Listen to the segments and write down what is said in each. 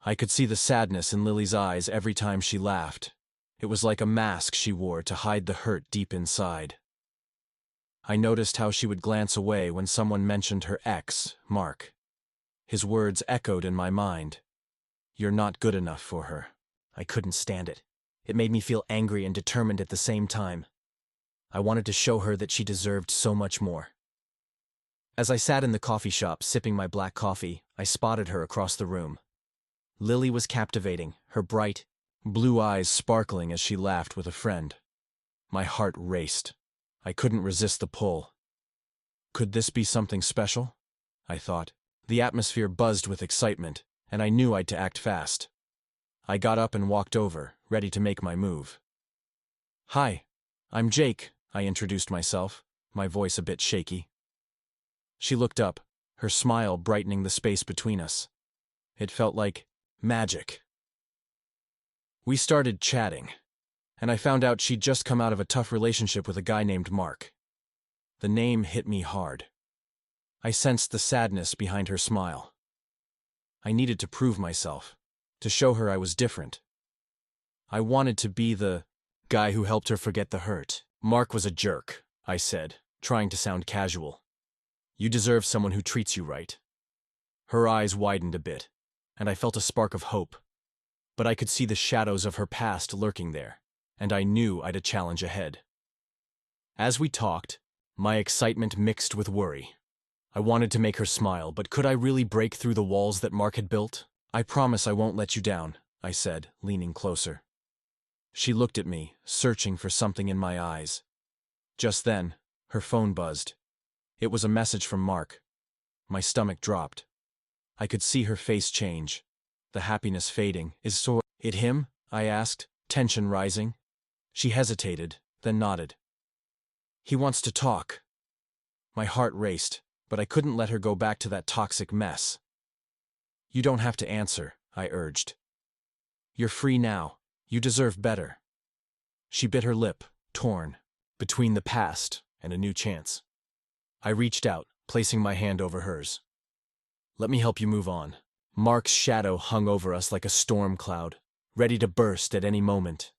I could see the sadness in Lily's eyes every time she laughed. It was like a mask she wore to hide the hurt deep inside. I noticed how she would glance away when someone mentioned her ex, Mark. His words echoed in my mind. "You're not good enough for her." I couldn't stand it. It made me feel angry and determined at the same time. I wanted to show her that she deserved so much more. As I sat in the coffee shop sipping my black coffee, I spotted her across the room. Lily was captivating, her bright, blue eyes sparkling as she laughed with a friend. My heart raced. I couldn't resist the pull. Could this be something special? I thought. The atmosphere buzzed with excitement, and I knew I'd to act fast. I got up and walked over, ready to make my move. "Hi, I'm Jake," I introduced myself, my voice a bit shaky. She looked up, her smile brightening the space between us. It felt like magic. We started chatting, and I found out she'd just come out of a tough relationship with a guy named Mark. The name hit me hard. I sensed the sadness behind her smile. I needed to prove myself, to show her I was different. I wanted to be the guy who helped her forget the hurt. "Mark was a jerk," I said, trying to sound casual. "You deserve someone who treats you right." Her eyes widened a bit, and I felt a spark of hope. But I could see the shadows of her past lurking there, and I knew I'd a challenge ahead. As we talked, my excitement mixed with worry. I wanted to make her smile, but could I really break through the walls that Mark had built? "I promise I won't let you down," I said, leaning closer. She looked at me, searching for something in my eyes. Just then, her phone buzzed. It was a message from Mark. My stomach dropped. I could see her face change, the happiness fading. "Is it him?" I asked, tension rising. She hesitated, then nodded. "He wants to talk." My heart raced, but I couldn't let her go back to that toxic mess. "You don't have to answer," I urged. "You're free now. You deserve better." She bit her lip, torn, between the past and a new chance. I reached out, placing my hand over hers. "Let me help you move on." Mark's shadow hung over us like a storm cloud, ready to burst at any moment.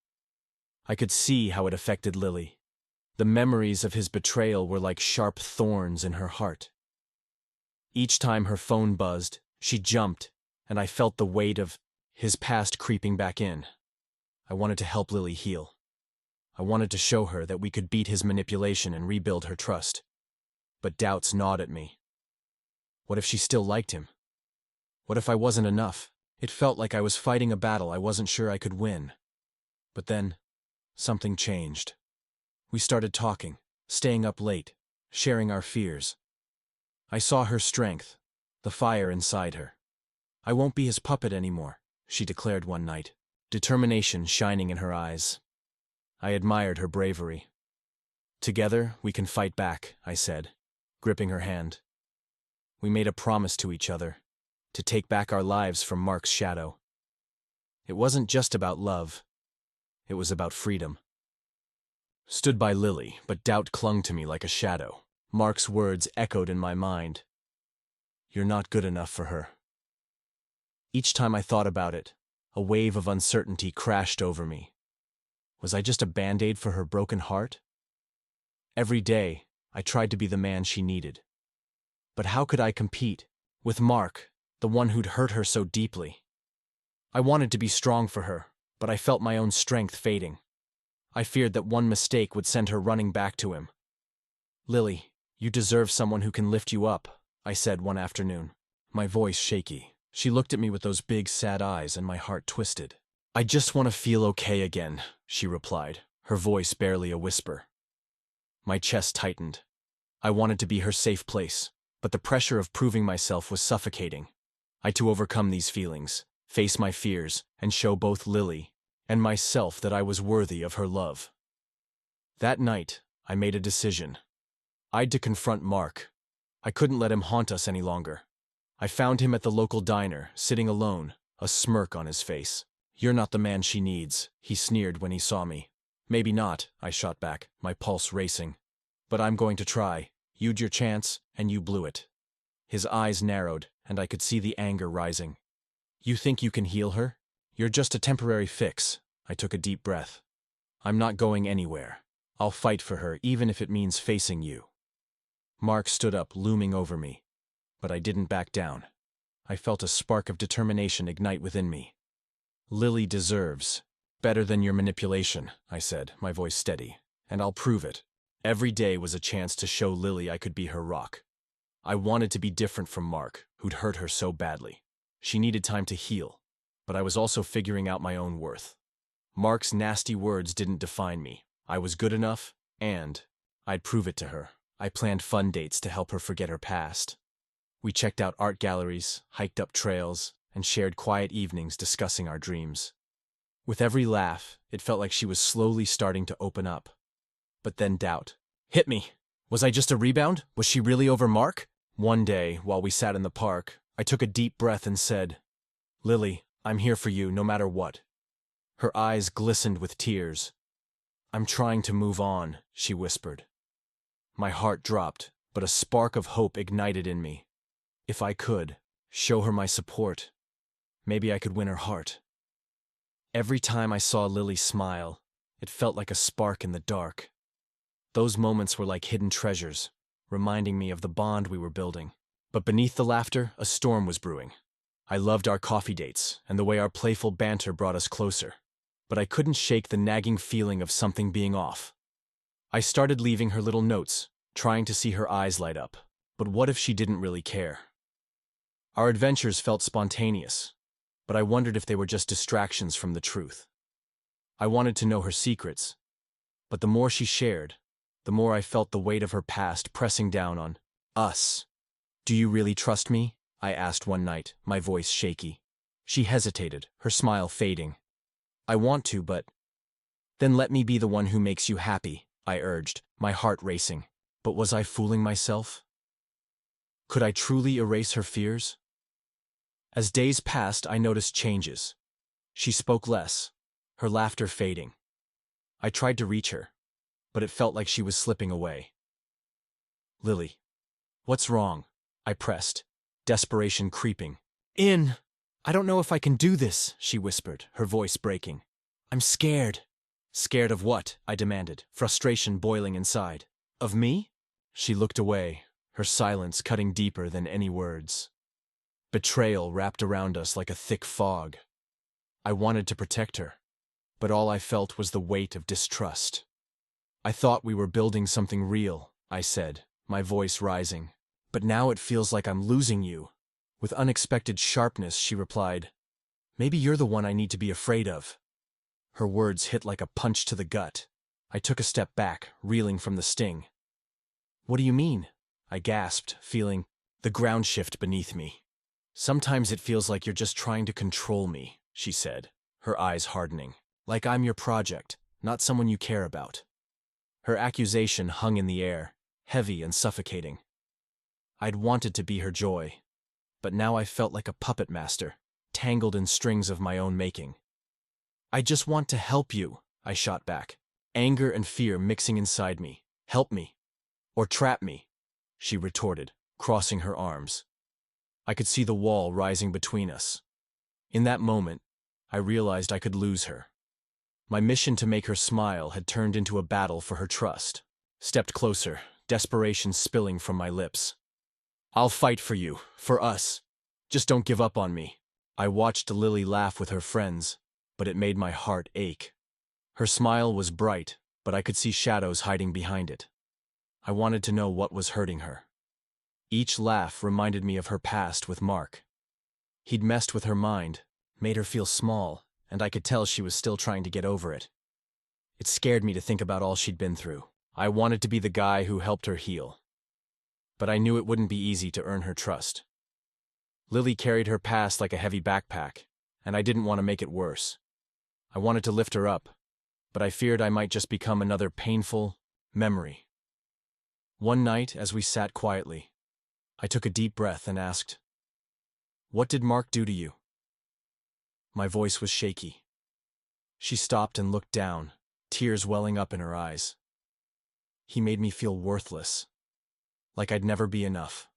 I could see how it affected Lily. The memories of his betrayal were like sharp thorns in her heart. Each time her phone buzzed, she jumped, and I felt the weight of his past creeping back in. I wanted to help Lily heal. I wanted to show her that we could beat his manipulation and rebuild her trust. But doubts gnawed at me. What if she still liked him? What if I wasn't enough? It felt like I was fighting a battle I wasn't sure I could win. But then, something changed. We started talking, staying up late, sharing our fears. I saw her strength, the fire inside her. "I won't be his puppet anymore," she declared one night, determination shining in her eyes. I admired her bravery. "Together, we can fight back," I said, gripping her hand. We made a promise to each other, to take back our lives from Mark's shadow. It wasn't just about love. It was about freedom. Stood by Lily, but doubt clung to me like a shadow. Mark's words echoed in my mind. "You're not good enough for her." Each time I thought about it, a wave of uncertainty crashed over me. Was I just a band-aid for her broken heart? Every day, I tried to be the man she needed. But how could I compete with Mark, the one who'd hurt her so deeply? I wanted to be strong for her, but I felt my own strength fading. I feared that one mistake would send her running back to him. "Lily, you deserve someone who can lift you up," I said one afternoon, my voice shaky. She looked at me with those big, sad eyes, and my heart twisted. "I just want to feel okay again," she replied, her voice barely a whisper. My chest tightened. I wanted to be her safe place, but the pressure of proving myself was suffocating. I had to overcome these feelings, face my fears, and show both Lily and myself that I was worthy of her love. That night, I made a decision. I'd to confront Mark. I couldn't let him haunt us any longer. I found him at the local diner, sitting alone, a smirk on his face. "You're not the man she needs," he sneered when he saw me. "Maybe not," I shot back, my pulse racing. "But I'm going to try. You'd your chance, and you blew it." His eyes narrowed, and I could see the anger rising. You think you can heal her? You're just a temporary fix. I took a deep breath. I'm not going anywhere. I'll fight for her, even if it means facing you. Mark stood up, looming over me. But I didn't back down. I felt a spark of determination ignite within me. Lily deserves better than your manipulation, I said, my voice steady. And I'll prove it. Every day was a chance to show Lily I could be her rock. I wanted to be different from Mark, who'd hurt her so badly. She needed time to heal, but I was also figuring out my own worth. Mark's nasty words didn't define me. I was good enough, and I'd prove it to her. I planned fun dates to help her forget her past. We checked out art galleries, hiked up trails, and shared quiet evenings discussing our dreams. With every laugh, it felt like she was slowly starting to open up. But then doubt hit me. Was I just a rebound? Was she really over Mark? One day, while we sat in the park, I took a deep breath and said, "Lily, I'm here for you no matter what." Her eyes glistened with tears. "I'm trying to move on," she whispered. My heart dropped, but a spark of hope ignited in me. If I could show her my support, maybe I could win her heart. Every time I saw Lily smile, it felt like a spark in the dark. Those moments were like hidden treasures, reminding me of the bond we were building. But beneath the laughter, a storm was brewing. I loved our coffee dates and the way our playful banter brought us closer. But I couldn't shake the nagging feeling of something being off. I started leaving her little notes, trying to see her eyes light up. But what if she didn't really care? Our adventures felt spontaneous, but I wondered if they were just distractions from the truth. I wanted to know her secrets, but the more she shared, the more I felt the weight of her past pressing down on us. "Do you really trust me?" I asked one night, my voice shaky. She hesitated, her smile fading. "I want to, but—" "Then let me be the one who makes you happy," I urged, my heart racing. But was I fooling myself? Could I truly erase her fears? As days passed, I noticed changes. She spoke less, her laughter fading. I tried to reach her, but it felt like she was slipping away. "Lily, what's wrong?" I pressed, desperation creeping. I don't know if I can do this," she whispered, her voice breaking. "I'm scared." "Scared of what?" I demanded, frustration boiling inside. "Of me?" She looked away, her silence cutting deeper than any words. Betrayal wrapped around us like a thick fog. I wanted to protect her, but all I felt was the weight of distrust. "I thought we were building something real," I said, my voice rising. "But now it feels like I'm losing you." With unexpected sharpness, she replied, "Maybe you're the one I need to be afraid of." Her words hit like a punch to the gut. I took a step back, reeling from the sting. "What do you mean?" I gasped, feeling the ground shift beneath me. "Sometimes it feels like you're just trying to control me," she said, her eyes hardening. "Like I'm your project, not someone you care about." Her accusation hung in the air, heavy and suffocating. I'd wanted to be her joy, but now I felt like a puppet master, tangled in strings of my own making. "I just want to help you," I shot back, anger and fear mixing inside me. "Help me. Or trap me," she retorted, crossing her arms. I could see the wall rising between us. In that moment, I realized I could lose her. My mission to make her smile had turned into a battle for her trust. Stepped closer, desperation spilling from my lips. "I'll fight for you, for us. Just don't give up on me." I watched Lily laugh with her friends, but it made my heart ache. Her smile was bright, but I could see shadows hiding behind it. I wanted to know what was hurting her. Each laugh reminded me of her past with Mark. He'd messed with her mind, made her feel small, and I could tell she was still trying to get over it. It scared me to think about all she'd been through. I wanted to be the guy who helped her heal. But I knew it wouldn't be easy to earn her trust. Lily carried her past like a heavy backpack, and I didn't want to make it worse. I wanted to lift her up, but I feared I might just become another painful memory. One night, as we sat quietly, I took a deep breath and asked, "What did Mark do to you?" My voice was shaky. She stopped and looked down, tears welling up in her eyes. "He made me feel worthless, like I'd never be enough."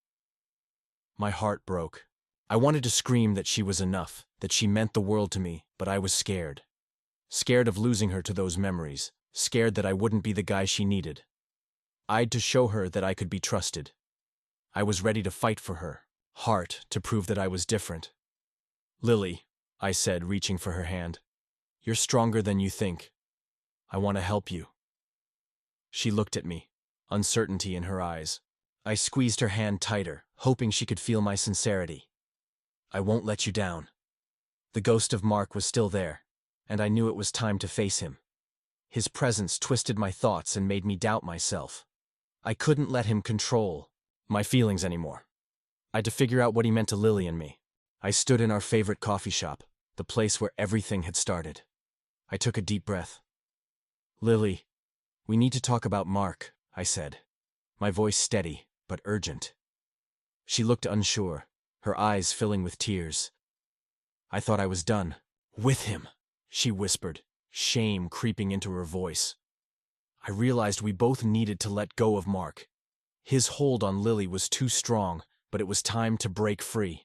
My heart broke. I wanted to scream that she was enough, that she meant the world to me, but I was scared. Scared of losing her to those memories, scared that I wouldn't be the guy she needed. I'd to show her that I could be trusted. I was ready to fight for her heart to prove that I was different. Lily, I said, reaching for her hand. You're stronger than you think. I want to help you. She looked at me, uncertainty in her eyes. I squeezed her hand tighter, hoping she could feel my sincerity. I won't let you down. The ghost of Mark was still there, and I knew it was time to face him. His presence twisted my thoughts and made me doubt myself. I couldn't let him control my feelings anymore. I had to figure out what he meant to Lily and me. I stood in our favorite coffee shop, the place where everything had started. I took a deep breath. Lily, we need to talk about Mark, I said, my voice steady but urgent. She looked unsure, her eyes filling with tears. I thought I was done. With him, she whispered, shame creeping into her voice. I realized we both needed to let go of Mark. His hold on Lily was too strong, but it was time to break free.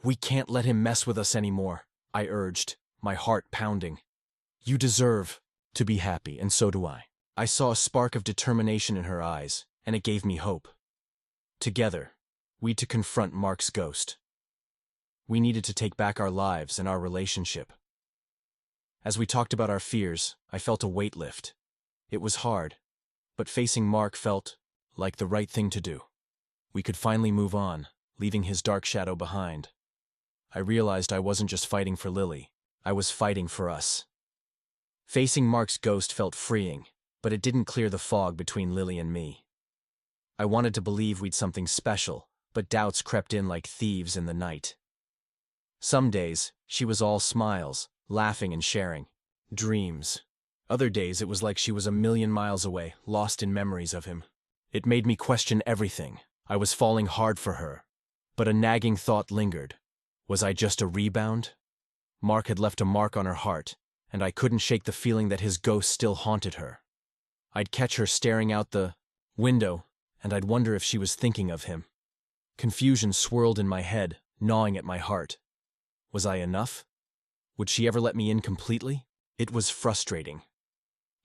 We can't let him mess with us anymore, I urged, my heart pounding. You deserve to be happy, and so do I. I saw a spark of determination in her eyes, and it gave me hope. Together, we to confront Mark's ghost. We needed to take back our lives and our relationship. As we talked about our fears, I felt a weight lift. It was hard, but facing Mark felt like the right thing to do. We could finally move on, leaving his dark shadow behind. I realized I wasn't just fighting for Lily, I was fighting for us. Facing Mark's ghost felt freeing, but it didn't clear the fog between Lily and me. I wanted to believe we'd something special, but doubts crept in like thieves in the night. Some days, she was all smiles, laughing and sharing. Dreams. Other days it was like she was a million miles away, lost in memories of him. It made me question everything. I was falling hard for her. But a nagging thought lingered. Was I just a rebound? Mark had left a mark on her heart, and I couldn't shake the feeling that his ghost still haunted her. I'd catch her staring out the window, and I'd wonder if she was thinking of him. Confusion swirled in my head, gnawing at my heart. Was I enough? Would she ever let me in completely? It was frustrating.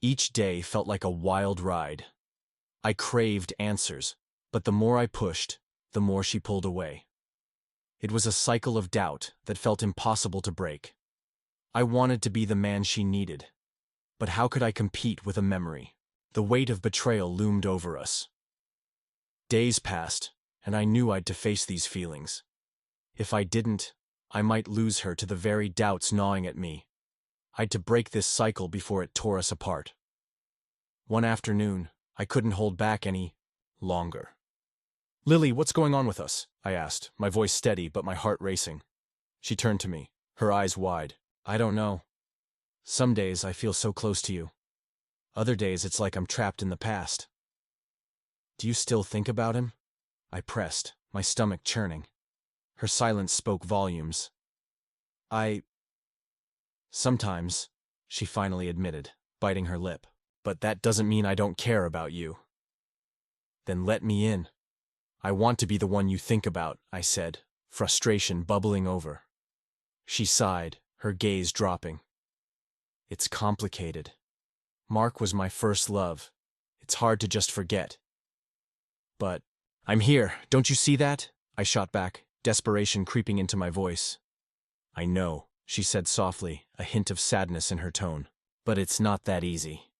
Each day felt like a wild ride. I craved answers, but the more I pushed, the more she pulled away. It was a cycle of doubt that felt impossible to break. I wanted to be the man she needed. But how could I compete with a memory? The weight of betrayal loomed over us. Days passed, and I knew I'd to face these feelings. If I didn't, I might lose her to the very doubts gnawing at me. I'd to break this cycle before it tore us apart. One afternoon, I couldn't hold back any longer. Lily, what's going on with us? I asked, my voice steady but my heart racing. She turned to me, her eyes wide. I don't know. Some days I feel so close to you. Other days it's like I'm trapped in the past. Do you still think about him? I pressed, my stomach churning. Her silence spoke volumes. Sometimes, she finally admitted, biting her lip. But that doesn't mean I don't care about you. Then let me in. I want to be the one you think about, I said, frustration bubbling over. She sighed, her gaze dropping. It's complicated. Mark was my first love. It's hard to just forget. But I'm here, don't you see that? I shot back, desperation creeping into my voice. I know, she said softly, a hint of sadness in her tone. But it's not that easy.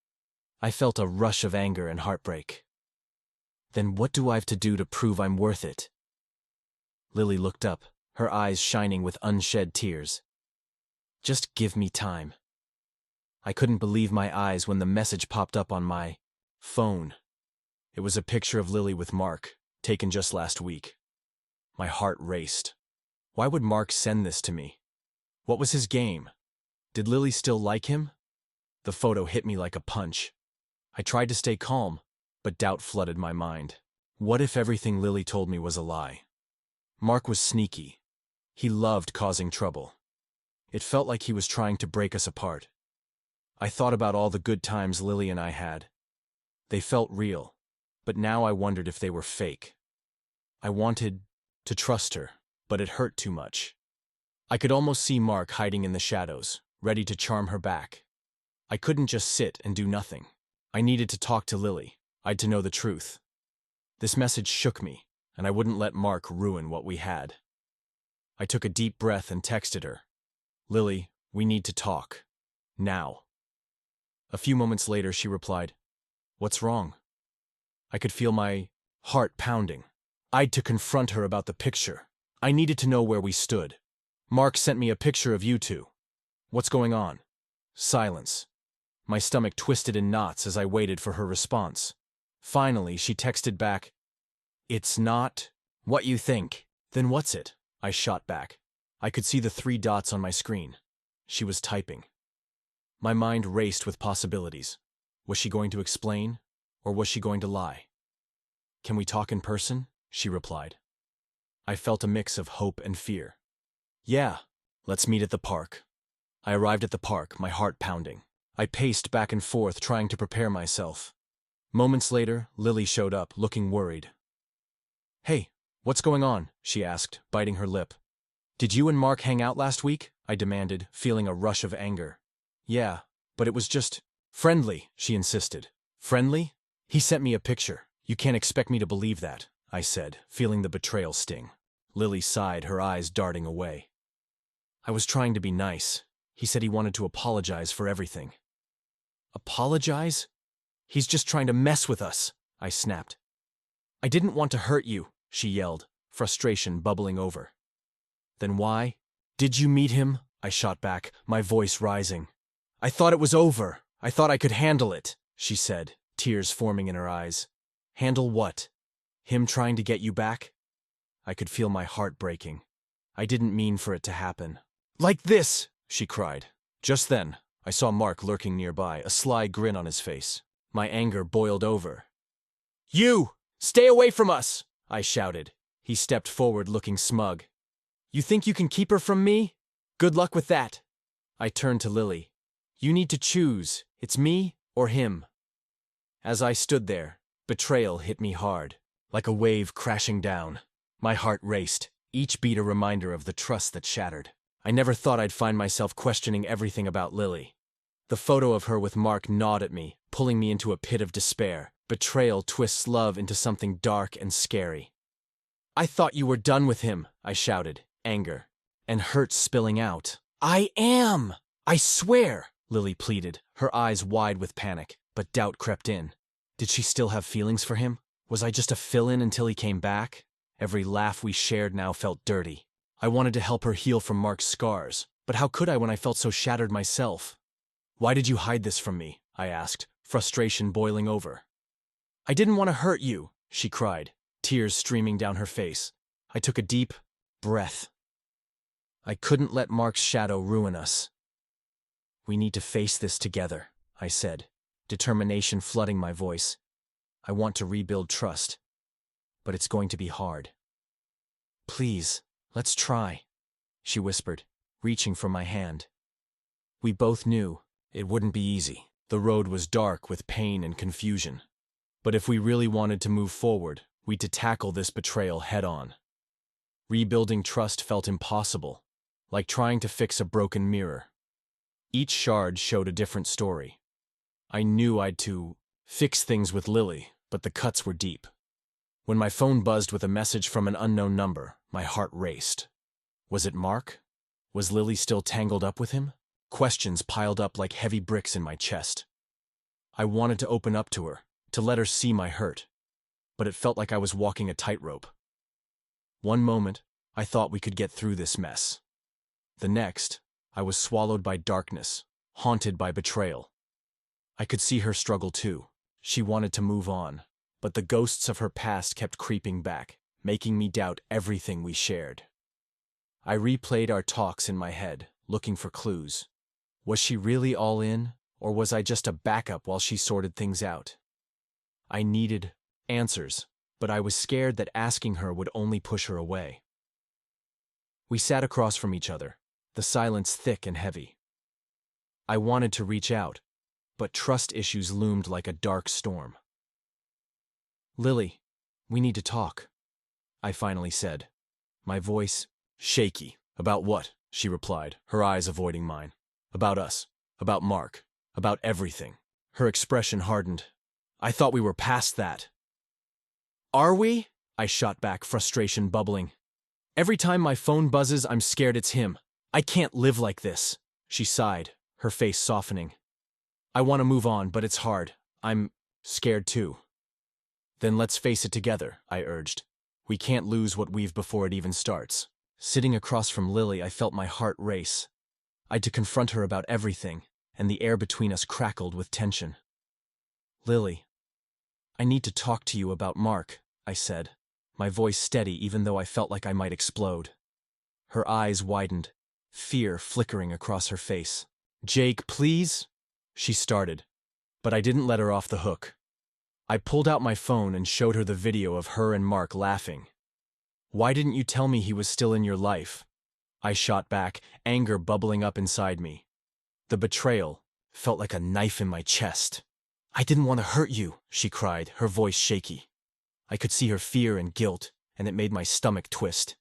I felt a rush of anger and heartbreak. Then what do I have to do to prove I'm worth it? Lily looked up, her eyes shining with unshed tears. Just give me time. I couldn't believe my eyes when the message popped up on my phone. It was a picture of Lily with Mark, taken just last week. My heart raced. Why would Mark send this to me? What was his game? Did Lily still like him? The photo hit me like a punch. I tried to stay calm, but doubt flooded my mind. What if everything Lily told me was a lie? Mark was sneaky. He loved causing trouble. It felt like he was trying to break us apart. I thought about all the good times Lily and I had. They felt real, but now I wondered if they were fake. I wanted to trust her, but it hurt too much. I could almost see Mark hiding in the shadows, ready to charm her back. I couldn't just sit and do nothing. I needed to talk to Lily. I'd to know the truth. This message shook me, and I wouldn't let Mark ruin what we had. I took a deep breath and texted her. Lily, we need to talk. Now. A few moments later, she replied, What's wrong? I could feel my heart pounding. I'd to confront her about the picture. I needed to know where we stood. Mark sent me a picture of you two. What's going on? Silence. My stomach twisted in knots as I waited for her response. Finally, she texted back, It's not what you think. Then what's it? I shot back. I could see the 3 dots on my screen. She was typing. My mind raced with possibilities. Was she going to explain, or was she going to lie? Can we talk in person? She replied. I felt a mix of hope and fear. Yeah, let's meet at the park. I arrived at the park, my heart pounding. I paced back and forth, trying to prepare myself. Moments later, Lily showed up, looking worried. Hey, what's going on? She asked, biting her lip. Did you and Mark hang out last week? I demanded, feeling a rush of anger. Yeah, but it was just friendly, she insisted. Friendly? He sent me a picture. You can't expect me to believe that, I said, feeling the betrayal sting. Lily sighed, her eyes darting away. I was trying to be nice. He said he wanted to apologize for everything. Apologize? He's just trying to mess with us, I snapped. I didn't want to hurt you, she yelled, frustration bubbling over. Then why? Did you meet him? I shot back, my voice rising. I thought it was over. I thought I could handle it, she said, tears forming in her eyes. Handle what? Him trying to get you back? I could feel my heart breaking. I didn't mean for it to happen. Like this, she cried. Just then, I saw Mark lurking nearby, a sly grin on his face. My anger boiled over. You! Stay away from us! I shouted. He stepped forward, looking smug. You think you can keep her from me? Good luck with that. I turned to Lily. You need to choose. It's me or him. As I stood there, betrayal hit me hard, like a wave crashing down. My heart raced, each beat a reminder of the trust that shattered. I never thought I'd find myself questioning everything about Lily. The photo of her with Mark gnawed at me, pulling me into a pit of despair. Betrayal twists love into something dark and scary. I thought you were done with him, I shouted, anger and hurt spilling out. I am! I swear, Lily pleaded, her eyes wide with panic, but doubt crept in. Did she still have feelings for him? Was I just a fill-in until he came back? Every laugh we shared now felt dirty. I wanted to help her heal from Mark's scars, but how could I when I felt so shattered myself? Why did you hide this from me? I asked, frustration boiling over. I didn't want to hurt you, she cried, tears streaming down her face. I took a deep breath. I couldn't let Mark's shadow ruin us. We need to face this together, I said, determination flooding my voice. I want to rebuild trust, but it's going to be hard. Please, let's try, she whispered, reaching for my hand. We both knew it wouldn't be easy. The road was dark with pain and confusion. But if we really wanted to move forward, we'd to tackle this betrayal head-on. Rebuilding trust felt impossible, like trying to fix a broken mirror. Each shard showed a different story. I knew I'd to fix things with Lily, but the cuts were deep. When my phone buzzed with a message from an unknown number, my heart raced. Was it Mark? Was Lily still tangled up with him? Questions piled up like heavy bricks in my chest. I wanted to open up to her, to let her see my hurt, but it felt like I was walking a tightrope. One moment, I thought we could get through this mess. The next, I was swallowed by darkness, haunted by betrayal. I could see her struggle too. She wanted to move on, but the ghosts of her past kept creeping back, making me doubt everything we shared. I replayed our talks in my head, looking for clues. Was she really all in, or was I just a backup while she sorted things out? I needed answers, but I was scared that asking her would only push her away. We sat across from each other, the silence thick and heavy. I wanted to reach out, but trust issues loomed like a dark storm. Lily, we need to talk, I finally said, my voice Shaky. About what? She replied, her eyes avoiding mine. About us. About Mark. About everything. Her expression hardened. I thought we were past that. Are we? I shot back, frustration bubbling. Every time my phone buzzes, I'm scared it's him. I can't live like this. She sighed, her face softening. I want to move on, but it's hard. I'm scared too. Then let's face it together, I urged. We can't lose what we've before it even starts. Sitting across from Lily, I felt my heart race. I had to confront her about everything, and the air between us crackled with tension. Lily, I need to talk to you about Mark, I said, my voice steady even though I felt like I might explode. Her eyes widened, fear flickering across her face. Jake, please? She started, but I didn't let her off the hook. I pulled out my phone and showed her the video of her and Mark laughing. Why didn't you tell me he was still in your life? I shot back, anger bubbling up inside me. The betrayal felt like a knife in my chest. I didn't want to hurt you, she cried, her voice shaky. I could see her fear and guilt, and it made my stomach twist.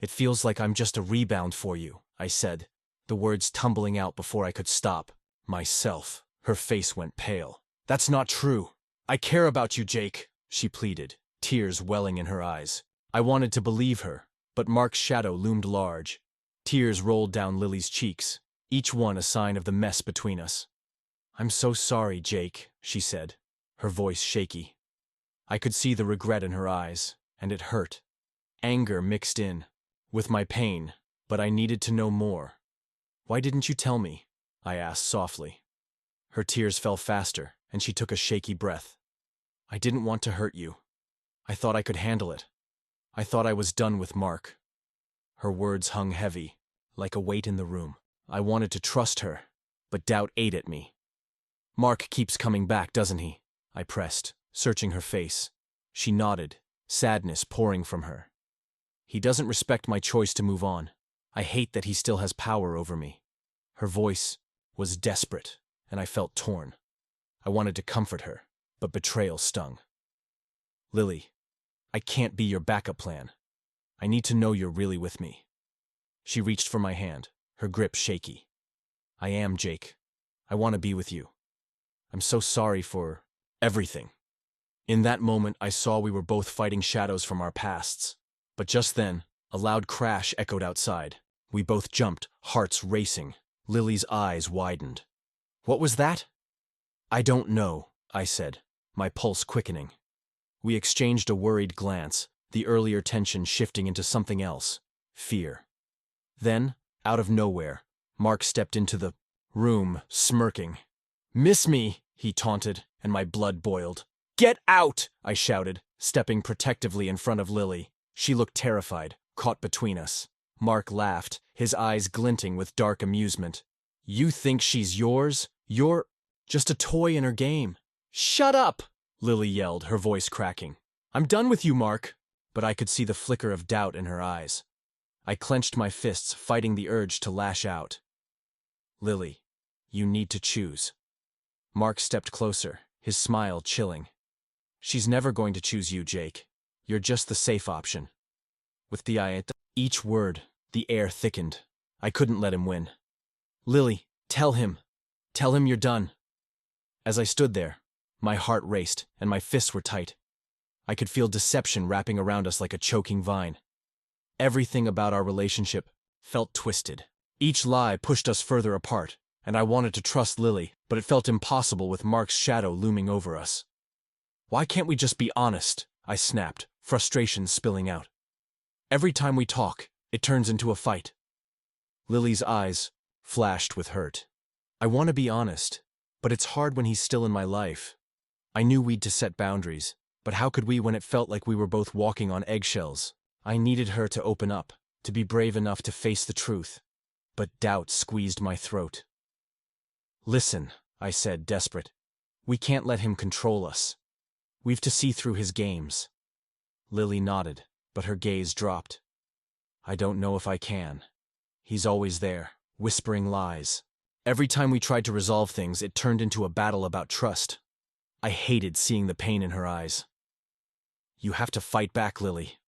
It feels like I'm just a rebound for you, I said, the words tumbling out before I could stop. Myself. Her face went pale. That's not true. I care about you, Jake, she pleaded, tears welling in her eyes. I wanted to believe her, but Mark's shadow loomed large. Tears rolled down Lily's cheeks, each one a sign of the mess between us. I'm so sorry, Jake, she said, her voice shaky. I could see the regret in her eyes, and it hurt. Anger mixed in with my pain, but I needed to know more. Why didn't you tell me? I asked softly. Her tears fell faster, and she took a shaky breath. I didn't want to hurt you. I thought I could handle it. I thought I was done with Mark. Her words hung heavy, like a weight in the room. I wanted to trust her, but doubt ate at me. Mark keeps coming back, doesn't he? I pressed, searching her face. She nodded, sadness pouring from her. He doesn't respect my choice to move on. I hate that he still has power over me. Her voice was desperate, and I felt torn. I wanted to comfort her, but betrayal stung. Lily, I can't be your backup plan. I need to know you're really with me. She reached for my hand, her grip shaky. I am, Jake. I want to be with you. I'm so sorry for everything. In that moment, I saw we were both fighting shadows from our pasts. But just then, a loud crash echoed outside. We both jumped, hearts racing. Lily's eyes widened. What was that? I don't know, I said, my pulse quickening. We exchanged a worried glance, the earlier tension shifting into something else, fear. Then, out of nowhere, Mark stepped into the room, smirking. Miss me, he taunted, and my blood boiled. Get out, I shouted, stepping protectively in front of Lily. She looked terrified, caught between us. Mark laughed, his eyes glinting with dark amusement. You think she's yours? You're just a toy in her game. Shut up, Lily yelled, her voice cracking. I'm done with you, Mark. But I could see the flicker of doubt in her eyes. I clenched my fists, fighting the urge to lash out. Lily, you need to choose. Mark stepped closer, his smile chilling. She's never going to choose you, Jake. You're just the safe option. With each word, the air thickened. I couldn't let him win. Lily, tell him. Tell him you're done. As I stood there, my heart raced and my fists were tight. I could feel deception wrapping around us like a choking vine. Everything about our relationship felt twisted. Each lie pushed us further apart, and I wanted to trust Lily, but it felt impossible with Mark's shadow looming over us. Why can't we just be honest? I snapped, frustration spilling out. Every time we talk, it turns into a fight. Lily's eyes flashed with hurt. I want to be honest, but it's hard when he's still in my life. I knew we'd to set boundaries, but how could we when it felt like we were both walking on eggshells? I needed her to open up, to be brave enough to face the truth, but doubt squeezed my throat. Listen, I said, desperate. We can't let him control us. We've to see through his games. Lily nodded, but her gaze dropped. I don't know if I can. He's always there, whispering lies. Every time we tried to resolve things, it turned into a battle about trust. I hated seeing the pain in her eyes. You have to fight back, Lily.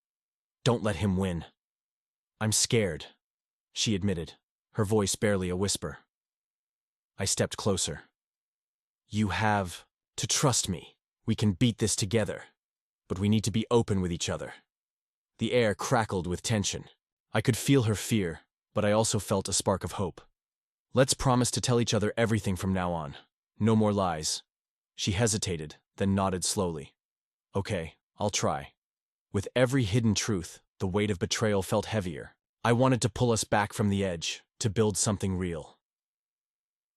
Don't let him win. I'm scared, she admitted, her voice barely a whisper. I stepped closer. You have to trust me. We can beat this together, but we need to be open with each other. The air crackled with tension. I could feel her fear, but I also felt a spark of hope. Let's promise to tell each other everything from now on. No more lies. She hesitated, then nodded slowly. Okay, I'll try. With every hidden truth, the weight of betrayal felt heavier. I wanted to pull us back from the edge, to build something real.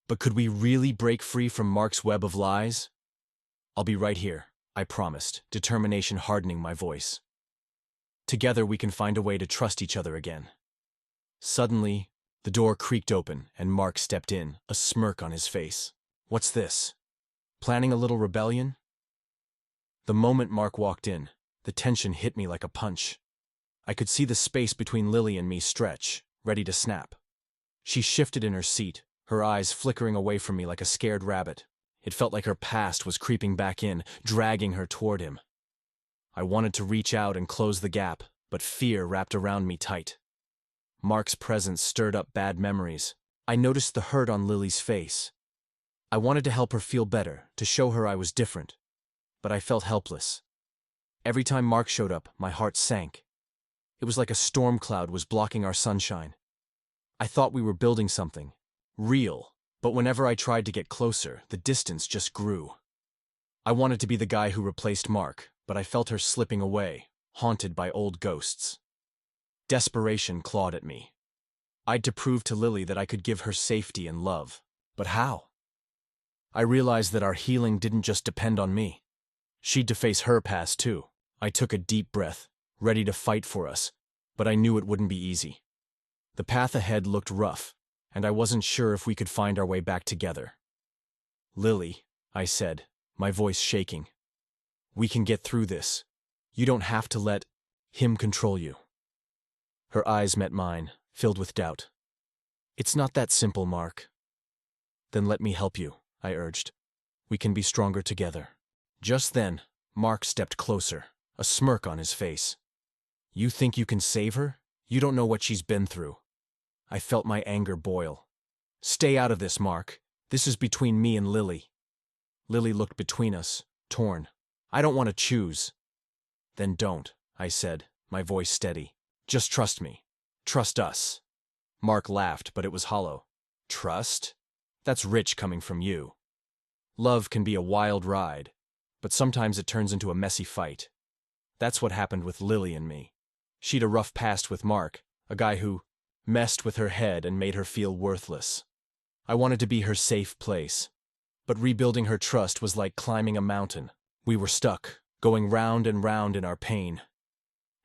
But could we really break free from Mark's web of lies? I'll be right here, I promised, determination hardening my voice. Together we can find a way to trust each other again. Suddenly, the door creaked open and Mark stepped in, a smirk on his face. What's this? Planning a little rebellion? The moment Mark walked in, the tension hit me like a punch. I could see the space between Lily and me stretch, ready to snap. She shifted in her seat, her eyes flickering away from me like a scared rabbit. It felt like her past was creeping back in, dragging her toward him. I wanted to reach out and close the gap, but fear wrapped around me tight. Mark's presence stirred up bad memories. I noticed the hurt on Lily's face. I wanted to help her feel better, to show her I was different. But I felt helpless. Every time Mark showed up, my heart sank. It was like a storm cloud was blocking our sunshine. I thought we were building something, real, but whenever I tried to get closer, the distance just grew. I wanted to be the guy who replaced Mark, but I felt her slipping away, haunted by old ghosts. Desperation clawed at me. I'd to prove to Lily that I could give her safety and love. But how? I realized that our healing didn't just depend on me. She'd to face her past too. I took a deep breath, ready to fight for us, but I knew it wouldn't be easy. The path ahead looked rough, and I wasn't sure if we could find our way back together. Lily, I said, my voice shaking. We can get through this. You don't have to let him control you. Her eyes met mine, filled with doubt. It's not that simple, Mark. Then let me help you, I urged. We can be stronger together. Just then, Mark stepped closer, a smirk on his face. You think you can save her? You don't know what she's been through. I felt my anger boil. Stay out of this, Mark. This is between me and Lily. Lily looked between us, torn. I don't want to choose. Then don't, I said, my voice steady. Just trust me. Trust us. Mark laughed, but it was hollow. Trust? That's rich coming from you. Love can be a wild ride, but sometimes it turns into a messy fight. That's what happened with Lily and me. She'd a rough past with Mark, a guy who messed with her head and made her feel worthless. I wanted to be her safe place, but rebuilding her trust was like climbing a mountain. We were stuck, going round and round in our pain.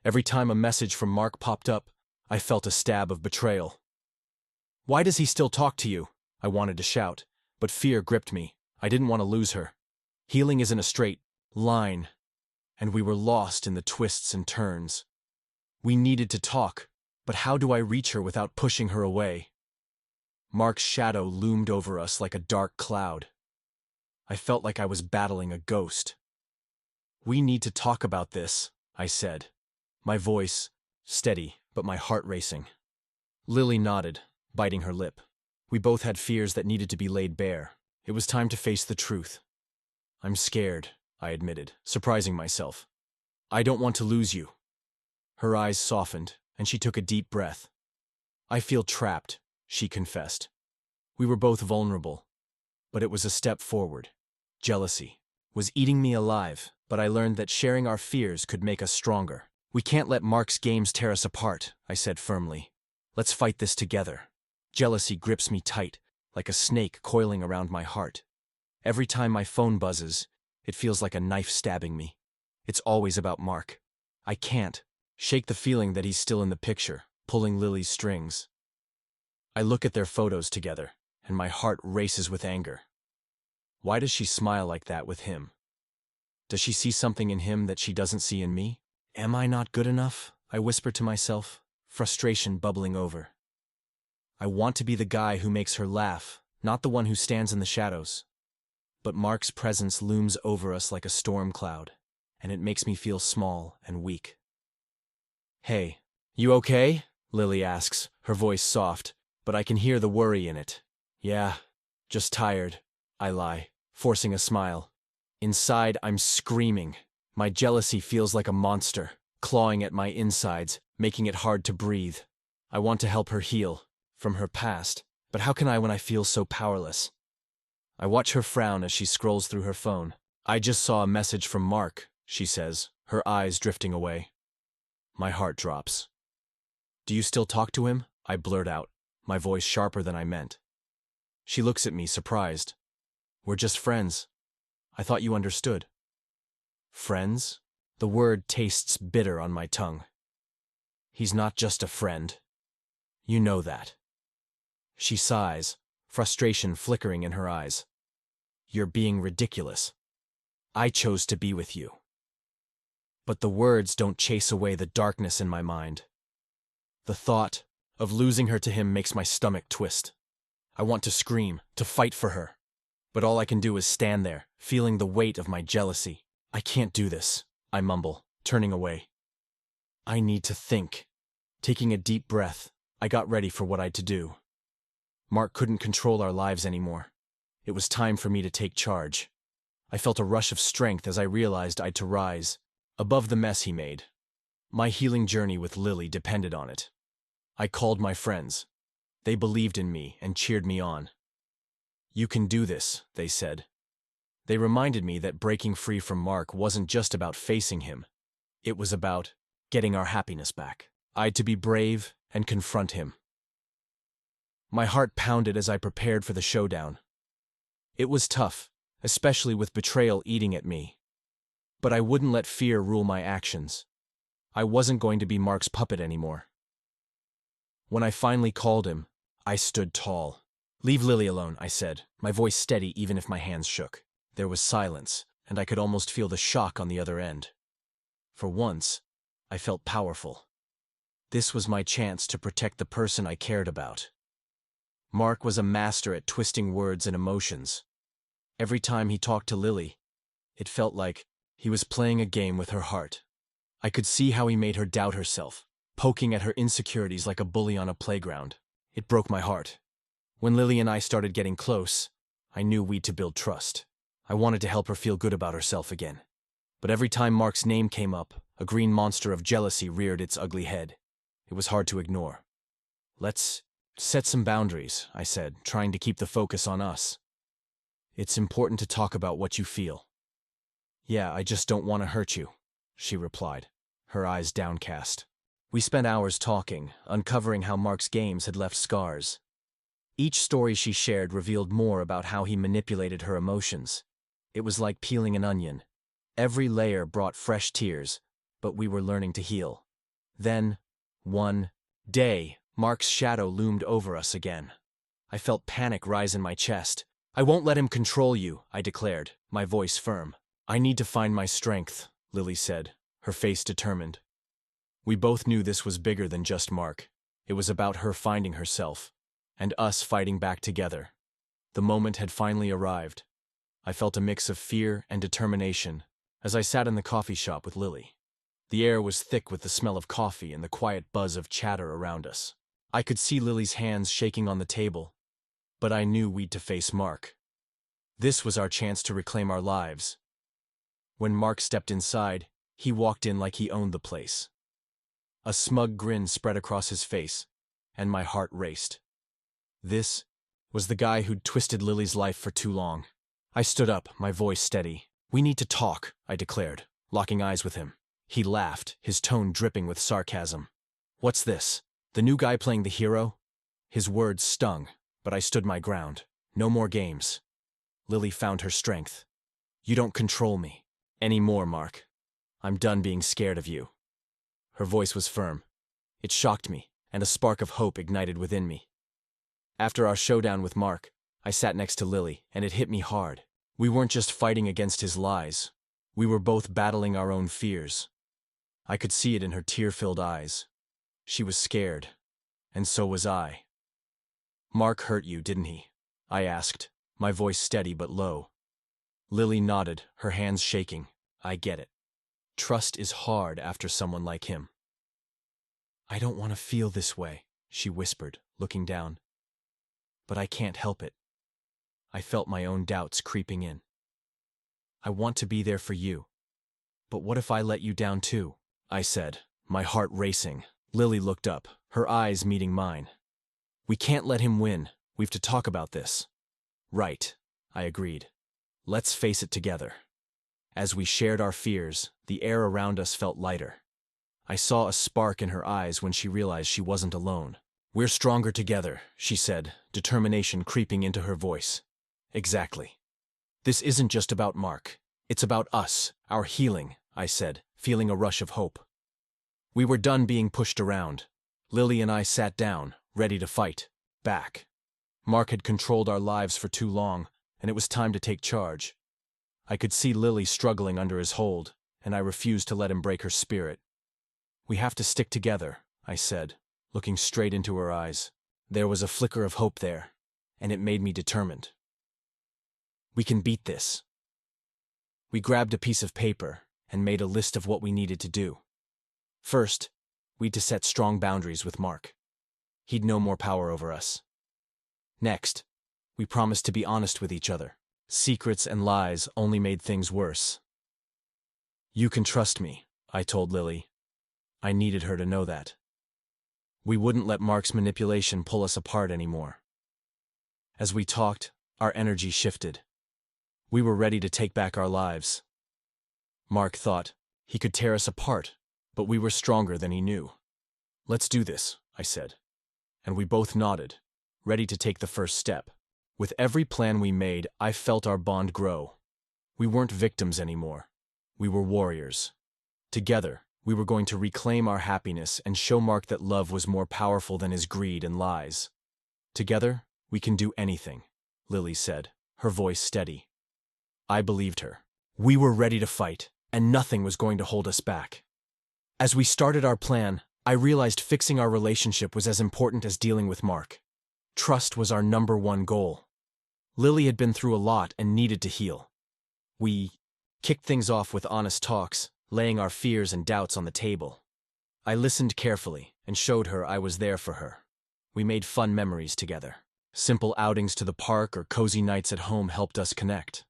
Every time a message from Mark popped up, I felt a stab of betrayal. Why does he still talk to you? I wanted to shout, but fear gripped me. I didn't want to lose her. Healing isn't a straight line, and we were lost in the twists and turns. We needed to talk, but how do I reach her without pushing her away? Mark's shadow loomed over us like a dark cloud. I felt like I was battling a ghost. We need to talk about this, I said, my voice steady, but my heart racing. Lily nodded, biting her lip. We both had fears that needed to be laid bare. It was time to face the truth. I'm scared, I admitted, surprising myself. I don't want to lose you. Her eyes softened, and she took a deep breath. I feel trapped, she confessed. We were both vulnerable, but it was a step forward. Jealousy was eating me alive, but I learned that sharing our fears could make us stronger. We can't let Mark's games tear us apart, I said firmly. Let's fight this together. Jealousy grips me tight, like a snake coiling around my heart. Every time my phone buzzes, it feels like a knife stabbing me. It's always about Mark. I can't shake the feeling that he's still in the picture, pulling Lily's strings. I look at their photos together, and my heart races with anger. Why does she smile like that with him? Does she see something in him that she doesn't see in me? Am I not good enough? I whisper to myself, frustration bubbling over. I want to be the guy who makes her laugh, not the one who stands in the shadows. But Mark's presence looms over us like a storm cloud, and it makes me feel small and weak. Hey, you okay? Lily asks, her voice soft, but I can hear the worry in it. Yeah, just tired, I lie, forcing a smile. Inside, I'm screaming. My jealousy feels like a monster, clawing at my insides, making it hard to breathe. I want to help her heal from her past, but how can I when I feel so powerless? I watch her frown as she scrolls through her phone. I just saw a message from Mark, she says, her eyes drifting away. My heart drops. Do you still talk to him? I blurt out, my voice sharper than I meant. She looks at me, surprised. We're just friends. I thought you understood. Friends? The word tastes bitter on my tongue. He's not just a friend. You know that. She sighs, frustration flickering in her eyes. You're being ridiculous. I chose to be with you. But the words don't chase away the darkness in my mind. The thought of losing her to him makes my stomach twist. I want to scream, to fight for her. But all I can do is stand there, feeling the weight of my jealousy. I can't do this, I mumble, turning away. I need to think. Taking a deep breath, I got ready for what I'd to do. Mark couldn't control our lives anymore. It was time for me to take charge. I felt a rush of strength as I realized I'd to rise, above the mess he made. My healing journey with Lily depended on it. I called my friends. They believed in me and cheered me on. You can do this, they said. They reminded me that breaking free from Mark wasn't just about facing him. It was about getting our happiness back. I'd to be brave and confront him. My heart pounded as I prepared for the showdown. It was tough, especially with betrayal eating at me. But I wouldn't let fear rule my actions. I wasn't going to be Mark's puppet anymore. When I finally called him, I stood tall. Leave Lily alone, I said, my voice steady even if my hands shook. There was silence, and I could almost feel the shock on the other end. For once, I felt powerful. This was my chance to protect the person I cared about. Mark was a master at twisting words and emotions. Every time he talked to Lily, it felt like he was playing a game with her heart. I could see how he made her doubt herself, poking at her insecurities like a bully on a playground. It broke my heart. When Lily and I started getting close, I knew we'd to build trust. I wanted to help her feel good about herself again. But every time Mark's name came up, a green monster of jealousy reared its ugly head. It was hard to ignore. Let's set some boundaries, I said, trying to keep the focus on us. It's important to talk about what you feel. Yeah, I just don't want to hurt you, she replied, her eyes downcast. We spent hours talking, uncovering how Mark's games had left scars. Each story she shared revealed more about how he manipulated her emotions. It was like peeling an onion. Every layer brought fresh tears, but we were learning to heal. Then, one day, Mark's shadow loomed over us again. I felt panic rise in my chest. I won't let him control you, I declared, my voice firm. I need to find my strength, Lily said, her face determined. We both knew this was bigger than just Mark. It was about her finding herself, and us fighting back together. The moment had finally arrived. I felt a mix of fear and determination as I sat in the coffee shop with Lily. The air was thick with the smell of coffee and the quiet buzz of chatter around us. I could see Lily's hands shaking on the table, but I knew we'd to face Mark. This was our chance to reclaim our lives. When Mark stepped inside, he walked in like he owned the place. A smug grin spread across his face, and my heart raced. This was the guy who'd twisted Lily's life for too long. I stood up, my voice steady. We need to talk, I declared, locking eyes with him. He laughed, his tone dripping with sarcasm. What's this? The new guy playing the hero? His words stung, but I stood my ground. No more games. Lily found her strength. You don't control me anymore, Mark. I'm done being scared of you. Her voice was firm. It shocked me, and a spark of hope ignited within me. After our showdown with Mark, I sat next to Lily, and it hit me hard. We weren't just fighting against his lies. We were both battling our own fears. I could see it in her tear-filled eyes. She was scared, and so was I. Mark hurt you, didn't he? I asked, my voice steady but low. Lily nodded, her hands shaking. I get it. Trust is hard after someone like him. I don't want to feel this way, she whispered, looking down. But I can't help it. I felt my own doubts creeping in. I want to be there for you. But what if I let you down too? I said, my heart racing. Lily looked up, her eyes meeting mine. We can't let him win. We've to talk about this. Right, I agreed. Let's face it together. As we shared our fears, the air around us felt lighter. I saw a spark in her eyes when she realized she wasn't alone. We're stronger together, she said, determination creeping into her voice. Exactly. This isn't just about Mark. It's about us, our healing, I said, feeling a rush of hope. We were done being pushed around. Lily and I sat down, ready to fight back. Mark had controlled our lives for too long, and it was time to take charge. I could see Lily struggling under his hold, and I refused to let him break her spirit. We have to stick together, I said, looking straight into her eyes. There was a flicker of hope there, and it made me determined. We can beat this. We grabbed a piece of paper and made a list of what we needed to do. First, we'd to set strong boundaries with Mark. He'd no more power over us. Next, we promised to be honest with each other. Secrets and lies only made things worse. You can trust me, I told Lily. I needed her to know that. We wouldn't let Mark's manipulation pull us apart anymore. As we talked, our energy shifted. We were ready to take back our lives. Mark thought he could tear us apart, but we were stronger than he knew. Let's do this, I said. And we both nodded, ready to take the first step. With every plan we made, I felt our bond grow. We weren't victims anymore. We were warriors. Together, we were going to reclaim our happiness and show Mark that love was more powerful than his greed and lies. Together, we can do anything, Lily said, her voice steady. I believed her. We were ready to fight, and nothing was going to hold us back. As we started our plan, I realized fixing our relationship was as important as dealing with Mark. Trust was our #1 goal. Lily had been through a lot and needed to heal. We kicked things off with honest talks, laying our fears and doubts on the table. I listened carefully and showed her I was there for her. We made fun memories together. Simple outings to the park or cozy nights at home helped us connect.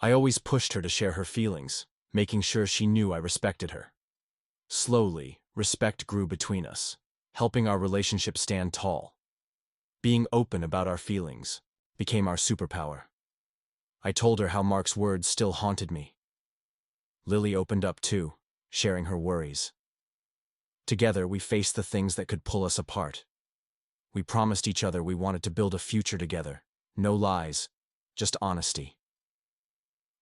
I always pushed her to share her feelings, making sure she knew I respected her. Slowly, respect grew between us, helping our relationship stand tall. Being open about our feelings became our superpower. I told her how Mark's words still haunted me. Lily opened up too, sharing her worries. Together, we faced the things that could pull us apart. We promised each other we wanted to build a future together. No lies, just honesty.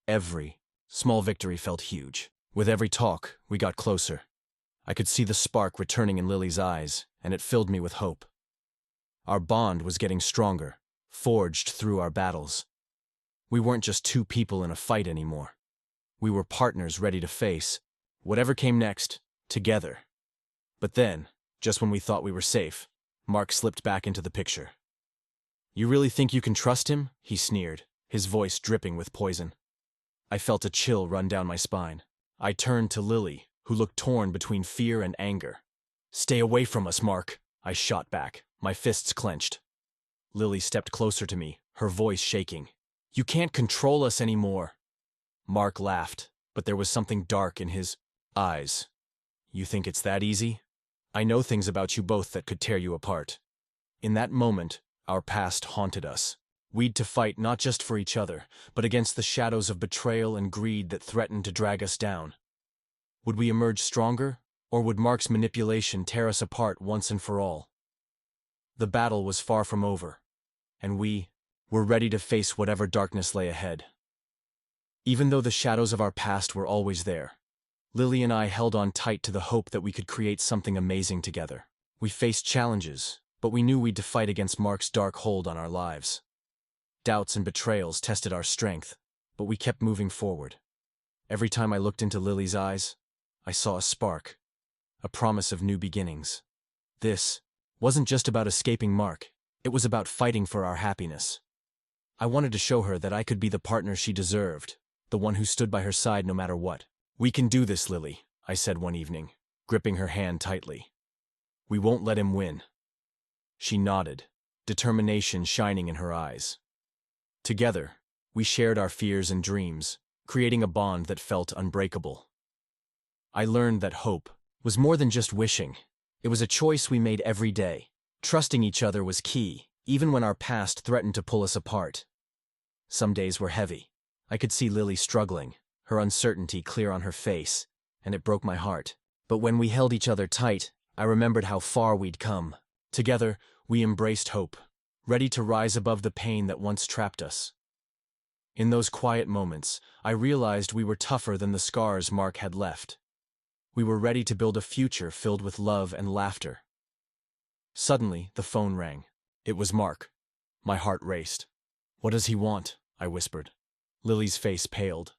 Every small victory felt huge. With every talk, we got closer. I could see the spark returning in Lily's eyes, and it filled me with hope. Our bond was getting stronger, forged through our battles. We weren't just two people in a fight anymore. We were partners ready to face whatever came next, together. But then, just when we thought we were safe, Mark slipped back into the picture. You really think you can trust him? He sneered, his voice dripping with poison. I felt a chill run down my spine. I turned to Lily, who looked torn between fear and anger. Stay away from us, Mark, I shot back, my fists clenched. Lily stepped closer to me, her voice shaking. You can't control us anymore. Mark laughed, but there was something dark in his eyes. You think it's that easy? I know things about you both that could tear you apart. In that moment, our past haunted us. We'd to fight not just for each other, but against the shadows of betrayal and greed that threatened to drag us down. Would we emerge stronger, or would Mark's manipulation tear us apart once and for all? The battle was far from over, and we were ready to face whatever darkness lay ahead. Even though the shadows of our past were always there, Lily and I held on tight to the hope that we could create something amazing together. We faced challenges, but we knew we'd to fight against Mark's dark hold on our lives. Doubts and betrayals tested our strength, but we kept moving forward. Every time I looked into Lily's eyes, I saw a spark, a promise of new beginnings. This wasn't just about escaping Mark, it was about fighting for our happiness. I wanted to show her that I could be the partner she deserved, the one who stood by her side no matter what. We can do this, Lily, I said one evening, gripping her hand tightly. We won't let him win. She nodded, determination shining in her eyes. Together, we shared our fears and dreams, creating a bond that felt unbreakable. I learned that hope was more than just wishing. It was a choice we made every day. Trusting each other was key, even when our past threatened to pull us apart. Some days were heavy. I could see Lily struggling, her uncertainty clear on her face, and it broke my heart. But when we held each other tight, I remembered how far we'd come. Together, we embraced hope, ready to rise above the pain that once trapped us. In those quiet moments, I realized we were tougher than the scars Mark had left. We were ready to build a future filled with love and laughter. Suddenly, the phone rang. It was Mark. My heart raced. "What does he want?" I whispered. Lily's face paled.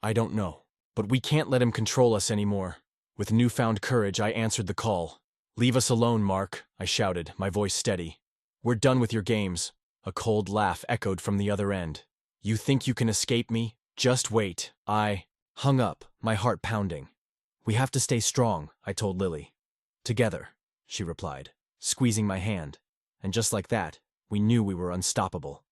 "I don't know, but we can't let him control us anymore." With newfound courage, I answered the call. "Leave us alone, Mark," I shouted, my voice steady. "We're done with your games." A cold laugh echoed from the other end. "You think you can escape me? Just wait." I hung up, my heart pounding. "We have to stay strong," I told Lily. "Together," she replied, squeezing my hand. And just like that, we knew we were unstoppable.